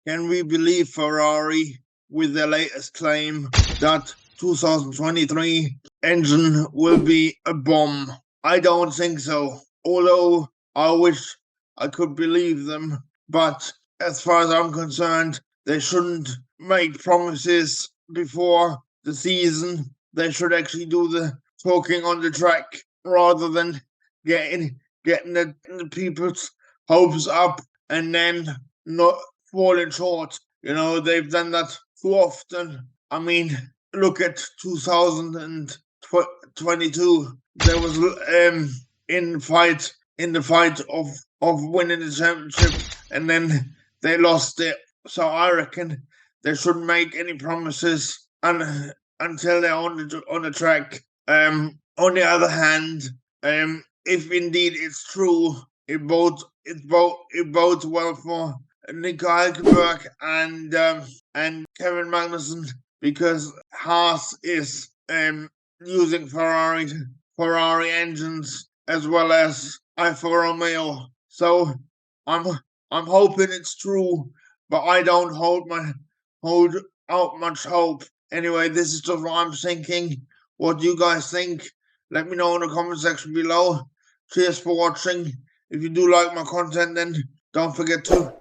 can we believe Ferrari with their latest claim that 2023 engine will be a bomb? I don't think so, although I wish I could believe them. But as far as I'm concerned, they shouldn't make promises before the season. They should actually do the talking on the track rather than getting the people's hopes up and then not falling short. You know, they've done that too often. I mean, look at 2022. There was in the fight of winning the championship, and then they lost it. So I reckon they shouldn't make any promises until they're on the track. On the other hand, if indeed it's true, it bodes well for Nico Hulkenberg and Kevin Magnussen, because Haas is using Ferrari engines as well as Alfa Romeo. So I'm hoping it's true, but I don't hold out much hope. Anyway, this is just what I'm thinking. What do you guys think? Let me know in the comment section below. Cheers for watching. If you do like my content, then don't forget to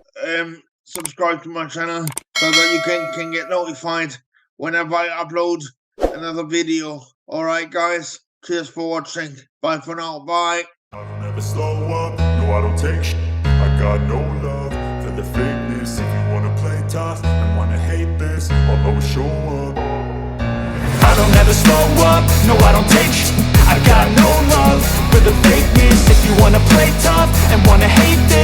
subscribe to my channel so that you can get notified whenever I upload another video. Alright guys, cheers for watching. Bye for now. Bye. I'll never slow up, no I don't take shit. I got no love for the fakeness. If you wanna play tough and wanna hate this, I'll always show up. I don't ever slow up, no I don't take shit. I got no love for the fakeness. If you wanna play tough and wanna hate this,